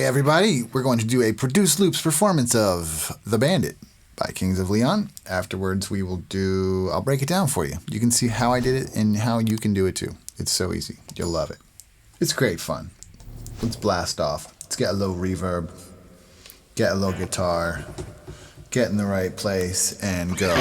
everybody, we're going to do a produced loops performance of The Bandit by Kings of Leon. Afterwards, I'll break it down for you. You can see how I did it and how you can do it too. It's so easy. You'll love it. It's great fun. Let's blast off. Let's get a little reverb, get a little guitar, get in the right place, and go.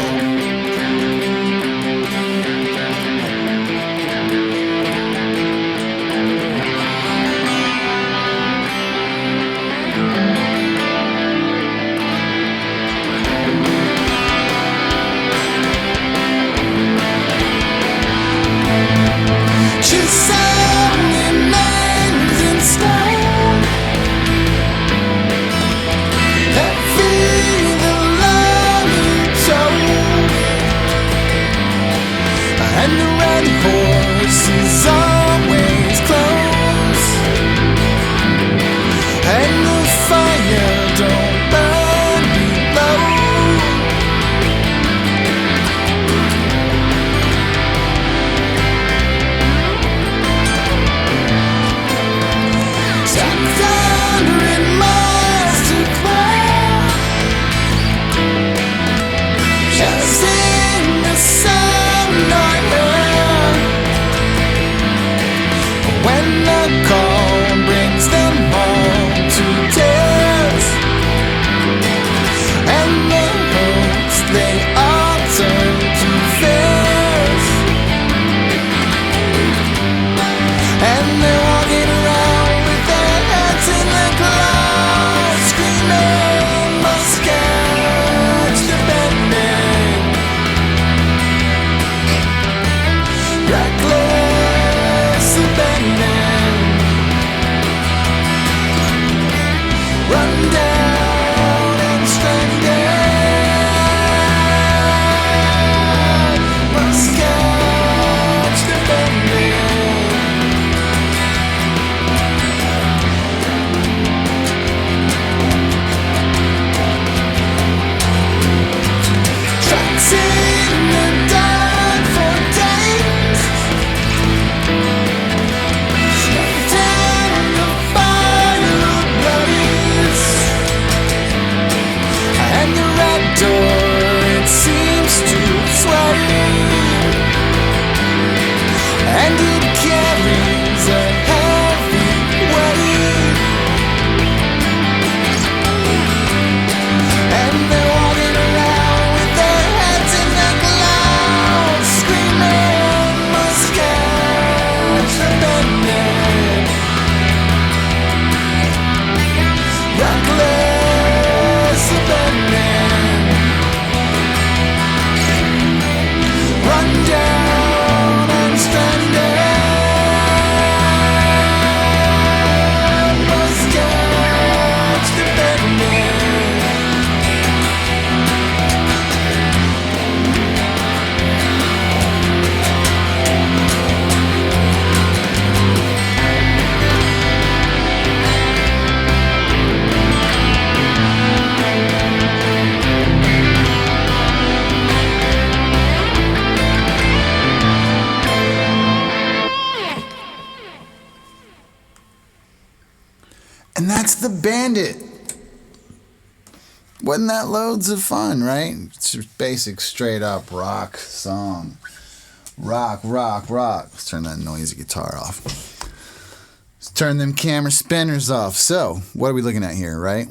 And that's The Bandit. Wasn't that loads of fun, right? It's just basic, straight up rock song. Rock, rock, rock. Let's turn that noisy guitar off. Let's turn them camera spinners off. So, what are we looking at here, right?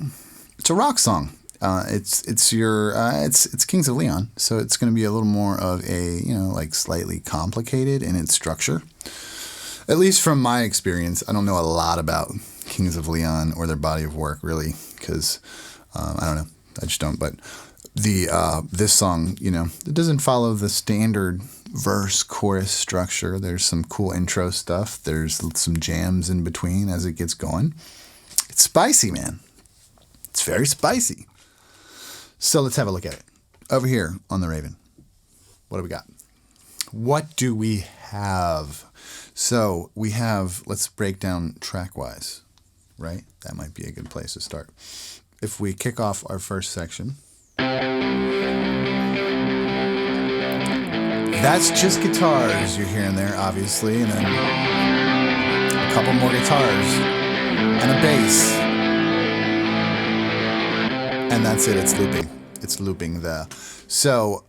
It's a rock song. It's Kings of Leon, so it's going to be a little more of a, like slightly complicated in its structure. At least from my experience, I don't know a lot about Kings of Leon or their body of work, really, because I don't know, I just don't. But this song, it doesn't follow the standard verse chorus structure. There's some cool intro stuff. There's some jams in between as it gets going. It's spicy, man. It's very spicy. So let's have a look at it. Over here on the Raven, what do we got? What do we have? So we have, let's break down track-wise, right? That might be a good place to start. If we kick off our first section, that's just guitars you're hearing there, obviously, and then a couple more guitars and a bass and that's it. It's looping the. So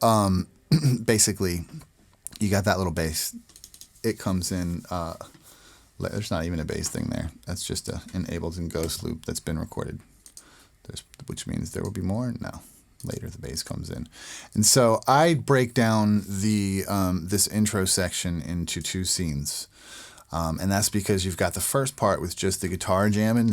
basically, you got that little bass. It comes in. There's not even a bass thing there. That's just an Ableton Ghost loop that's been recorded. Which means there will be more. No, later the bass comes in, and so I break down the this intro section into two scenes. And that's because you've got the first part with just the guitar jamming,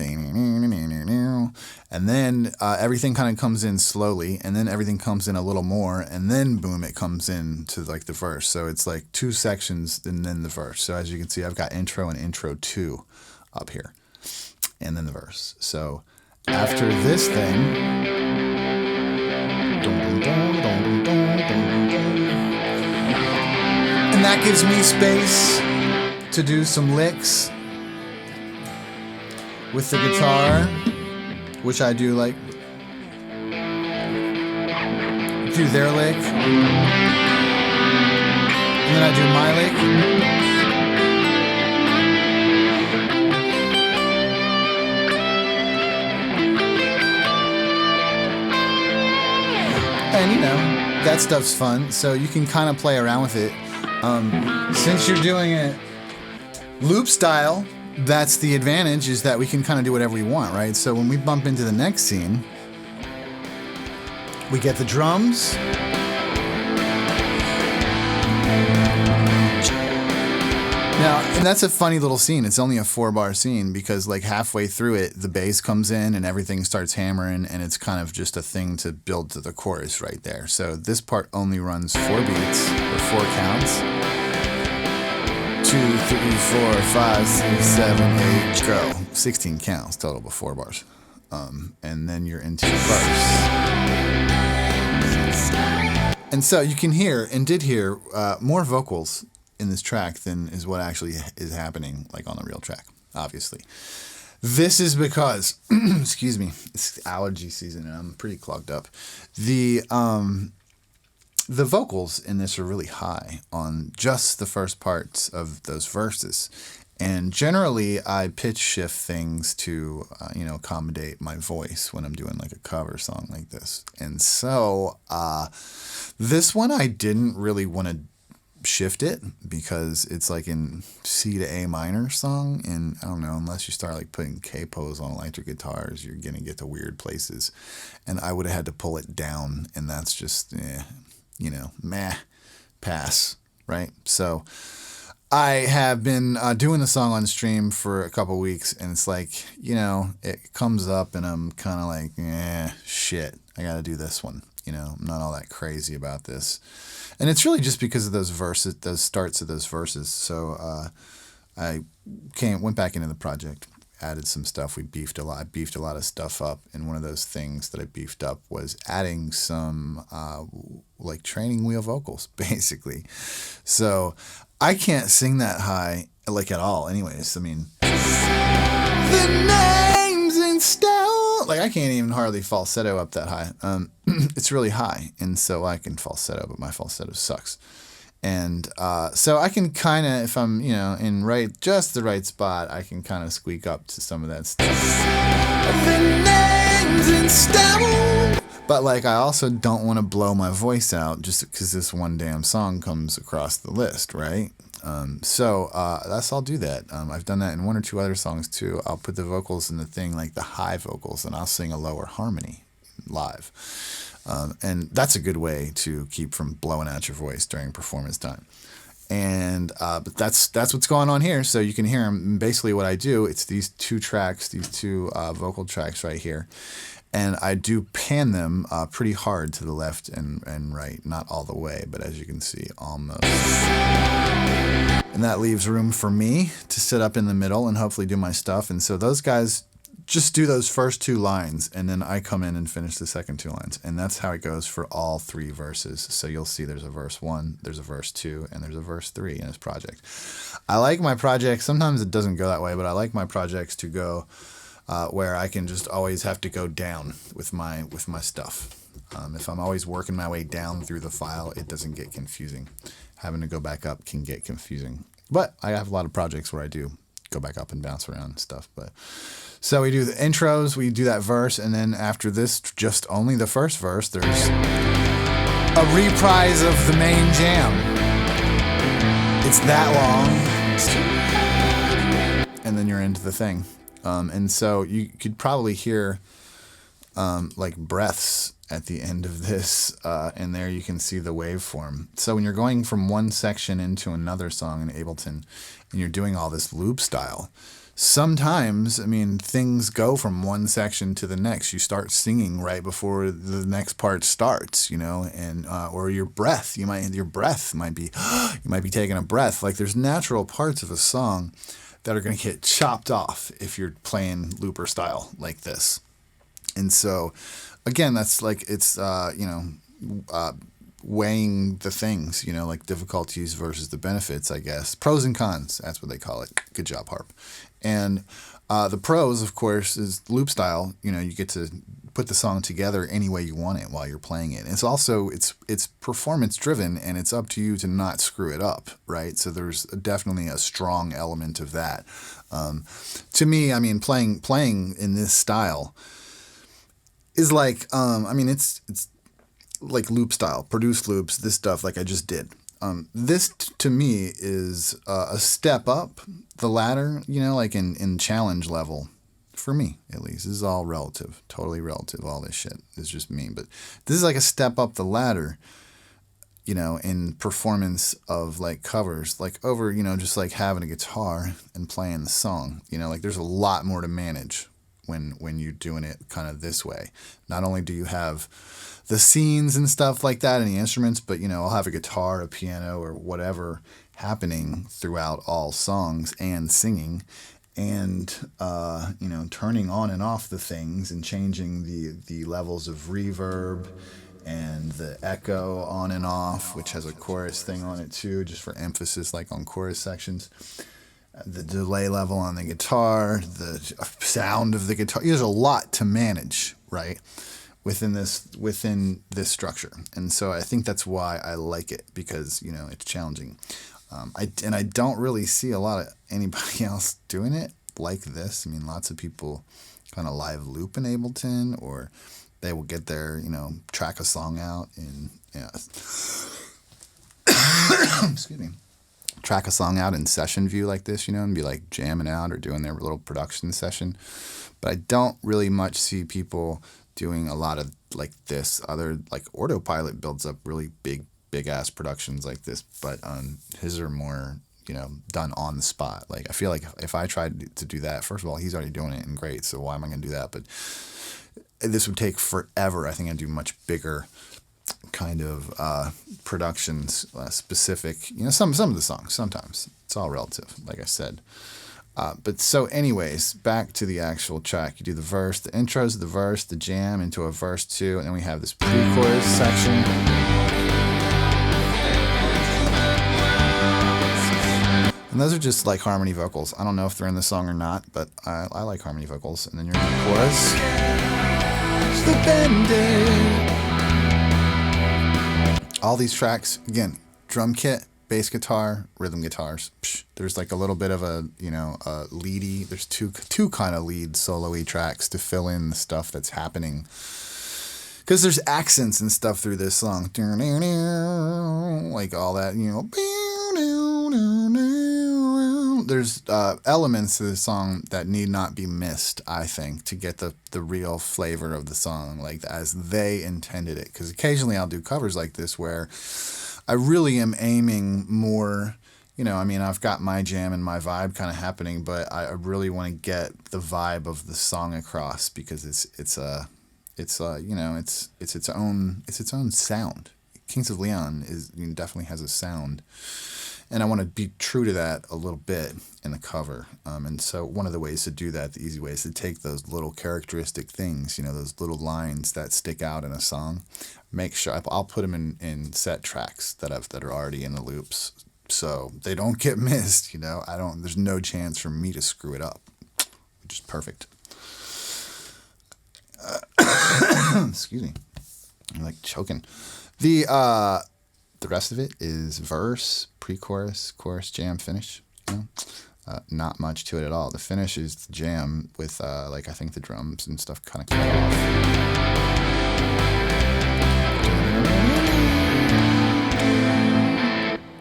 and then everything kind of comes in slowly, and then everything comes in a little more, and then boom, it comes in to like the verse. So it's like two sections and then the verse. So as you can see, I've got intro and intro 2 up here, and then the verse. So after this thing, and that gives me space to do some licks with the guitar, which I do like. Do their lick, and then I do my lick. And you know, that stuff's fun, so you can kind of play around with it. Since you're doing it loop style, that's the advantage, is that we can kind of do whatever we want, right? So when we bump into the next scene, we get the drums. Now, and that's a funny little scene. It's only a 4-bar scene because like halfway through it, the bass comes in and everything starts hammering, and it's kind of just a thing to build to the chorus right there. So this part only runs 4 beats or 4 counts. 2, 3, 4, 5, 6, 7, 8, go. 16 counts total, but 4 bars. And then you're into the verse. And so you can hear, and did hear, more vocals in this track than is what actually is happening like on the real track, obviously. This is because, excuse me, it's allergy season and I'm pretty clogged up. The vocals in this are really high on just the first parts of those verses. And generally, I pitch shift things to, accommodate my voice when I'm doing like a cover song like this. And so this one, I didn't really want to shift it because it's like in C to A minor song. And I don't know, unless you start like putting capos on electric guitars, you're going to get to weird places. And I would have had to pull it down. And that's just, pass, right? So I have been doing the song on stream for a couple weeks, and it's like, it comes up and I'm kind of like, shit, I got to do this one. I'm not all that crazy about this. And it's really just because of those verses, those starts of those verses. So I went back into the project, added some stuff. I beefed a lot of stuff up. And one of those things that I beefed up was adding some like training wheel vocals, basically. So I can't sing that high, like at all anyways. I mean, the names in stone. Like I can't even hardly falsetto up that high. It's really high. And so I can falsetto, but my falsetto sucks. And so I can kind of, if I'm, in just the right spot, I can kind of squeak up to some of that stuff. The names in stone. But like, I also don't want to blow my voice out just because this one damn song comes across the list, right? So I'll do that. I've done that in 1 or 2 other songs too. I'll put the vocals in the thing, like the high vocals, and I'll sing a lower harmony live. And that's a good way to keep from blowing out your voice during performance time. And but that's what's going on here. So you can hear them. Basically what I do, it's these 2 tracks, these 2 vocal tracks right here. And I do pan them pretty hard to the left and right. Not all the way, but as you can see, almost. And that leaves room for me to sit up in the middle and hopefully do my stuff. And so those guys just do those first 2 lines, and then I come in and finish the second 2 lines. And that's how it goes for all 3 verses. So you'll see there's a verse 1, there's a verse 2, and there's a verse 3 in this project. I like my projects, sometimes it doesn't go that way, but I like my projects to go where I can just always have to go down with my stuff. If I'm always working my way down through the file, it doesn't get confusing. Having to go back up can get confusing. But I have a lot of projects where I do go back up and bounce around and stuff. But so we do the intros, we do that verse, and then after this, just only the first verse, there's a reprise of the main jam. It's that long, and then you're into the thing. And so you could probably hear like breaths at the end of this, and there you can see the waveform. So when you're going from one section into another song in Ableton, and you're doing all this loop style, sometimes, I mean, things go from one section to the next. You start singing right before the next part starts, you know, and or your breath might be you might be taking a breath. Like there's natural parts of a song that are going to get chopped off if you're playing looper style like this. And so, again, that's like it's weighing the things, you know, like difficulties versus the benefits, I guess. Pros and cons, that's what they call it. Good job, Harp. And the pros, of course, is loop style. You know, you get to put the song together any way you want it while you're playing it. It's also, it's performance driven, and it's up to you to not screw it up, right? So there's definitely a strong element of that. To me, I mean, playing in this style is like, it's like loop style, produced loops, this stuff like I just did. This to me is a step up the ladder, you know, like in challenge level, for me at least. This is all relative, totally relative. All this shit is just me, but this is like a step up the ladder, you know, in performance of like covers, like over, you know, just like having a guitar and playing the song, you know, like there's a lot more to manage when you're doing it kind of this way. Not only do you have the scenes and stuff like that and the instruments, but, you know, I'll have a guitar, a piano, or whatever happening throughout all songs and singing, and, you know, turning on and off the things and changing the levels of reverb and the echo on and off, which has a chorus thing on it too, just for emphasis, like on chorus sections. The delay level on the guitar, the sound of the guitar. There's a lot to manage, right, within this structure. And so I think that's why I like it, because, you know, it's challenging. I don't really see a lot of anybody else doing it like this. I mean, lots of people kind of live loop in Ableton, or they will get their, you know, track a song out in, excuse me. Track a song out in session view like this, you know, and be like jamming out or doing their little production session. But I don't really much see people doing a lot of like this. Other, like Autopilot builds up really big ass productions like this, but his are more, you know, done on the spot. Like I feel like if I tried to do that, first of all, he's already doing it and great, so why am I going to do that? But this would take forever. I think I'd do much bigger kind of productions, specific, you know, some of the songs. Sometimes it's all relative, like I said. But so anyways, back to the actual track. You do the verse, the intros, the verse, the jam into a verse 2, and then we have this pre-chorus section. And those are just like harmony vocals. I don't know if they're in the song or not, but I like harmony vocals. And then you're in the chorus. It's the Bandit. All these tracks, again, drum kit, bass guitar, rhythm guitars. There's like a little bit of a, you know, a leady. There's two kind of lead solo-y tracks to fill in the stuff that's happening. Because there's accents and stuff through this song. Like all that, you know. There's elements to the song that need not be missed, I think, to get the real flavor of the song, like as they intended it. Because occasionally I'll do covers like this where I really am aiming more, you know, I mean, I've got my jam and my vibe kind of happening, but I really want to get the vibe of the song across, because it's its own sound. Kings of Leon definitely has a sound. And I want to be true to that a little bit in the cover. And so one of the ways to do that, the easy way, is to take those little characteristic things, you know, those little lines that stick out in a song. Make sure I'll put them in set tracks that are already in the loops, so they don't get missed. You know, there's no chance for me to screw it up, which is perfect. Excuse me, I'm like choking. The rest of it is verse, pre-chorus, chorus, jam, finish. You know? Not much to it at all. The finish is jam with like I think the drums and stuff kind of kick off.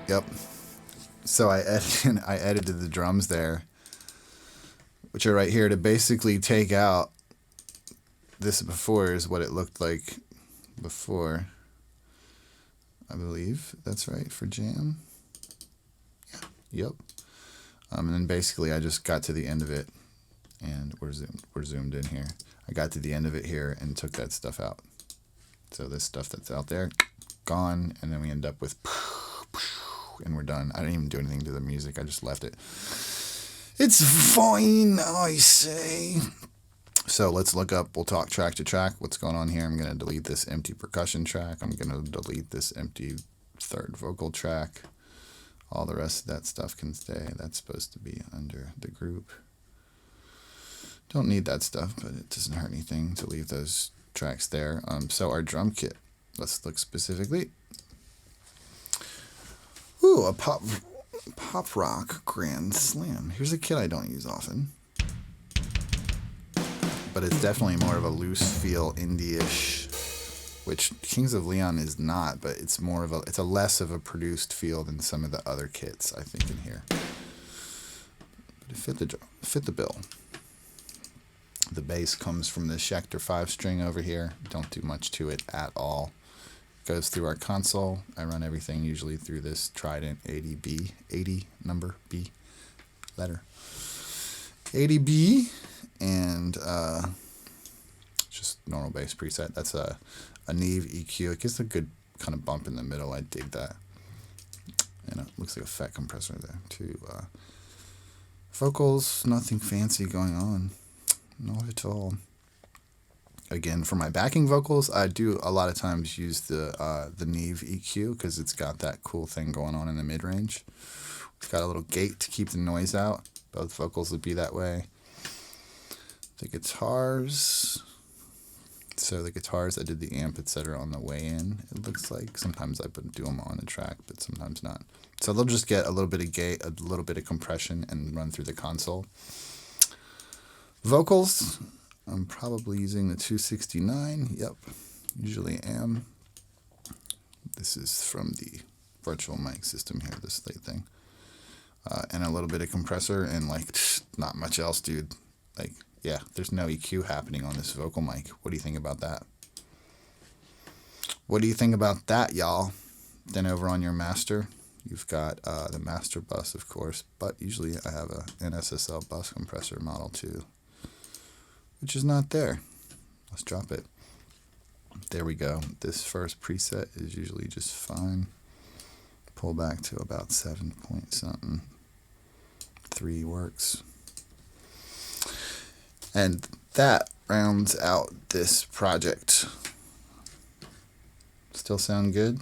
Yep. So I edited the drums there, which are right here, to basically take out this. Before is what it looked like before. I believe that's right for jam. Yeah. Yep. And then basically I just got to the end of it, and we're zoomed in here. I got to the end of it here and took that stuff out. So this stuff that's out there, gone, and then we end up with, and we're done. I didn't even do anything to the music. I just left it. It's fine, I say. So let's look up, we'll talk track to track. What's going on here? I'm going to delete this empty percussion track. I'm going to delete this empty third vocal track. All the rest of that stuff can stay. That's supposed to be under the group. Don't need that stuff, but it doesn't hurt anything to leave those tracks there. So our drum kit, let's look specifically. Ooh, a pop rock grand slam. Here's a kit I don't use often, but it's definitely more of a loose feel indie-ish, which Kings of Leon is not, but it's more of it's a less of a produced feel than some of the other kits I think in here. But it fit the bill. The bass comes from the Schecter 5-string over here. Don't do much to it at all. Goes through our console. I run everything usually through this Trident 80B, 80 number B letter. 80B, and just normal bass preset. That's a Neve EQ. It gives a good kind of bump in the middle. I dig that. And it looks like a fat compressor there too. Vocals, nothing fancy going on. Not at all. Again, for my backing vocals, I do a lot of times use the Neve EQ because it's got that cool thing going on in the mid-range. It's got a little gate to keep the noise out. Both vocals would be that way. The guitars. So the guitars, I did the amp, etc. on the way in, it looks like. Sometimes I do them on the track, but sometimes not. So they'll just get a little bit of gate, a little bit of compression, and run through the console. Vocals, I'm probably using the 269. Yep, usually am. This is from the virtual mic system here, this slate thing. And a little bit of compressor and like not much else, dude. Like, yeah, there's no EQ happening on this vocal mic. What do you think about that? What do you think about that, y'all? Then over on your master, you've got the master bus, of course, but usually I have an SSL bus compressor model too, which is not there. Let's drop it. There we go. This first preset is usually just fine. Pull back to about 7 point something. 3 works. And that rounds out this project. Still sound good?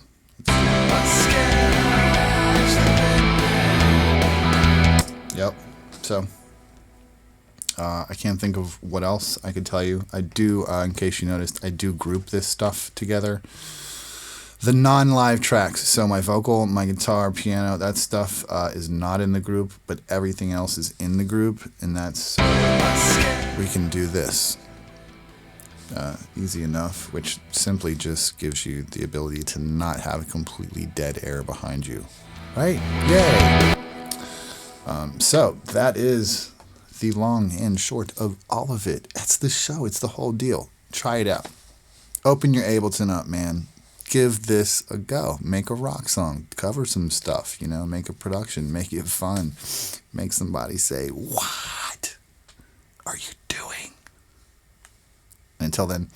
Yep. So I can't think of what else I could tell you. I do, in case you noticed, I do group this stuff together. The non-live tracks, so my vocal, my guitar, piano, that stuff is not in the group, but everything else is in the group, and that's, we can do this. Easy enough, which simply just gives you the ability to not have completely dead air behind you. Right? Yay! So that is the long and short of all of it. That's the show. It's the whole deal. Try it out. Open your Ableton up, man. Give this a go. Make a rock song. Cover some stuff, you know. Make a production. Make it fun. Make somebody say, "What are you doing?" Until then,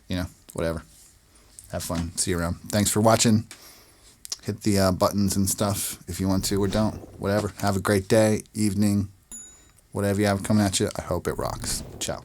you know, whatever. Have fun. See you around. Thanks for watching. Hit the buttons and stuff if you want to or don't. Whatever. Have a great day, evening, whatever you have coming at you. I hope it rocks. Ciao.